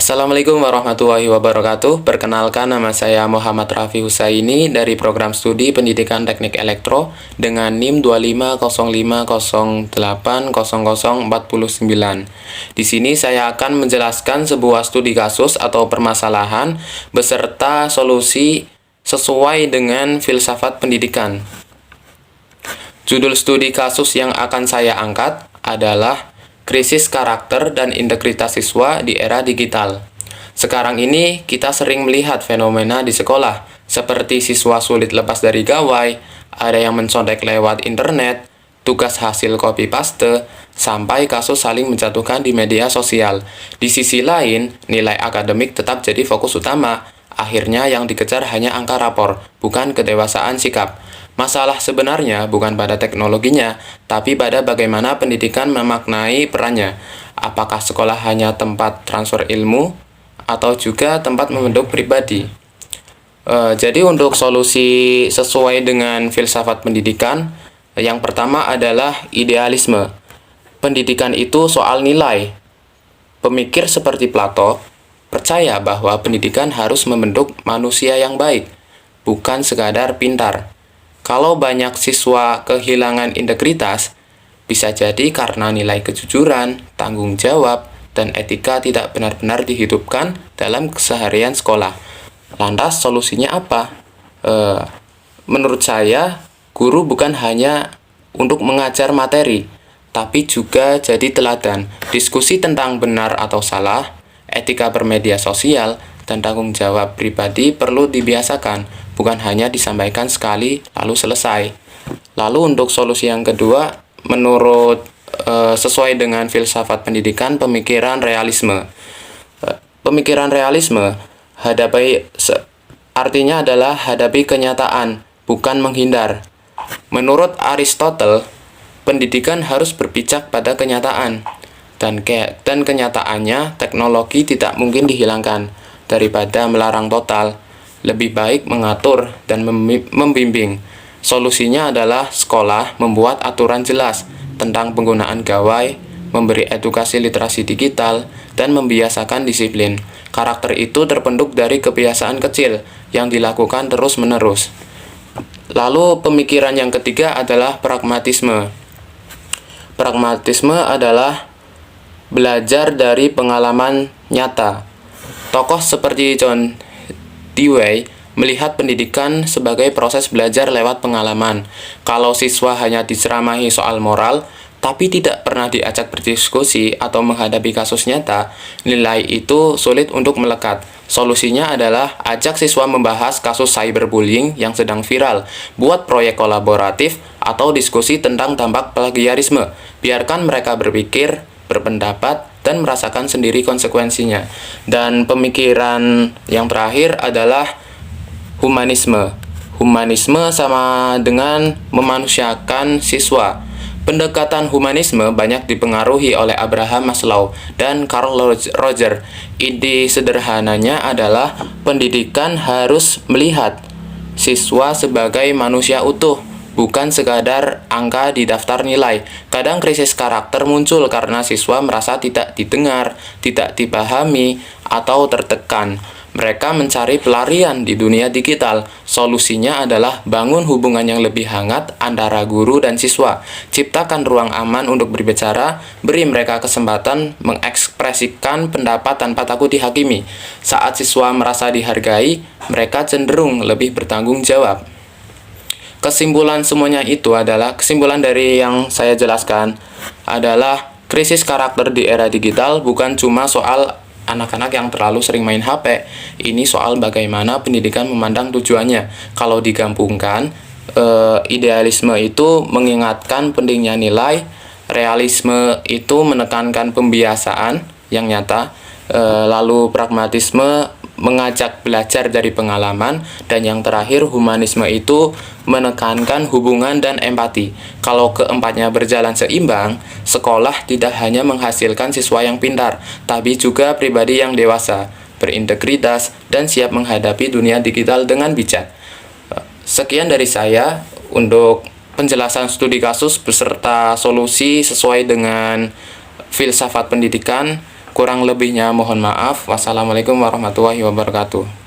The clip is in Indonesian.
Assalamualaikum warahmatullahi wabarakatuh. Perkenalkan, nama saya Muhammad Raffi Husaini dari program studi Pendidikan Teknik Elektro dengan NIM 25050800049. Di sini saya akan menjelaskan sebuah studi kasus atau permasalahan beserta solusi sesuai dengan filsafat pendidikan. Judul studi kasus yang akan saya angkat adalah krisis karakter dan integritas siswa di era digital. Sekarang ini kita sering melihat fenomena di sekolah, seperti siswa sulit lepas dari gawai, ada yang mencontek lewat internet, tugas hasil copy paste, sampai kasus saling menjatuhkan di media sosial. Di sisi lain, nilai akademik tetap jadi fokus utama. Akhirnya yang dikejar hanya angka rapor, bukan kedewasaan sikap. Masalah sebenarnya bukan pada teknologinya, tapi pada bagaimana pendidikan memaknai perannya. Apakah sekolah hanya tempat transfer ilmu, atau juga tempat membentuk pribadi? Jadi untuk solusi sesuai dengan filsafat pendidikan, yang pertama adalah idealisme. Pendidikan itu soal nilai. Pemikir seperti Plato percaya bahwa pendidikan harus membentuk manusia yang baik, bukan sekadar pintar. Kalau banyak siswa kehilangan integritas, bisa jadi karena nilai kejujuran, tanggung jawab, dan etika tidak benar-benar dihidupkan dalam keseharian sekolah. Lantas solusinya apa? Menurut saya, guru bukan hanya untuk mengajar materi, tapi juga jadi teladan. Diskusi tentang benar atau salah, etika bermedia sosial, dan tanggung jawab pribadi perlu dibiasakan, bukan hanya disampaikan sekali lalu selesai. Lalu untuk solusi yang kedua, menurut sesuai dengan filsafat pendidikan, pemikiran realisme. Pemikiran realisme artinya adalah hadapi kenyataan, bukan menghindar. Menurut Aristotle, pendidikan harus berpijak pada kenyataan, dan kenyataannya teknologi tidak mungkin dihilangkan. Daripada melarang total, lebih baik mengatur dan membimbing. Solusinya adalah sekolah membuat aturan jelas tentang penggunaan gawai, memberi edukasi literasi digital, dan membiasakan disiplin. Karakter itu terbentuk dari kebiasaan kecil yang dilakukan terus-menerus. Lalu pemikiran yang ketiga adalah pragmatisme. Pragmatisme adalah belajar dari pengalaman nyata. Tokoh seperti John Dewey melihat pendidikan sebagai proses belajar lewat pengalaman. Kalau siswa hanya diceramahi soal moral, tapi tidak pernah diajak berdiskusi atau menghadapi kasus nyata, nilai itu sulit untuk melekat. Solusinya adalah ajak siswa membahas kasus cyberbullying yang sedang viral, buat proyek kolaboratif, atau diskusi tentang dampak plagiarisme. Biarkan mereka berpikir, berpendapat, dan merasakan sendiri konsekuensinya. Dan pemikiran yang terakhir adalah humanisme. Humanisme sama dengan memanusiakan siswa. Pendekatan humanisme banyak dipengaruhi oleh Abraham Maslow dan Carl Roger. Ide sederhananya adalah pendidikan harus melihat siswa sebagai manusia utuh, bukan sekadar angka di daftar nilai. Kadang krisis karakter muncul karena siswa merasa tidak didengar, tidak dipahami, atau tertekan. Mereka mencari pelarian di dunia digital. Solusinya adalah bangun hubungan yang lebih hangat antara guru dan siswa. Ciptakan ruang aman untuk berbicara, beri mereka kesempatan mengekspresikan pendapat tanpa takut dihakimi. Saat siswa merasa dihargai, mereka cenderung lebih bertanggung jawab. Kesimpulan dari yang saya jelaskan adalah krisis karakter di era digital bukan cuma soal anak-anak yang terlalu sering main HP. Ini soal bagaimana pendidikan memandang tujuannya. Kalau digabungkan, idealisme itu mengingatkan pentingnya nilai, realisme itu menekankan pembiasaan yang nyata, lalu pragmatisme mengajak belajar dari pengalaman, dan yang terakhir humanisme itu menekankan hubungan dan empati. Kalau keempatnya berjalan seimbang, sekolah tidak hanya menghasilkan siswa yang pintar, tapi juga pribadi yang dewasa, berintegritas, dan siap menghadapi dunia digital dengan bijak. Sekian dari saya untuk penjelasan studi kasus beserta solusi sesuai dengan filsafat pendidikan. Kurang lebihnya mohon maaf. Wassalamualaikum warahmatullahi wabarakatuh.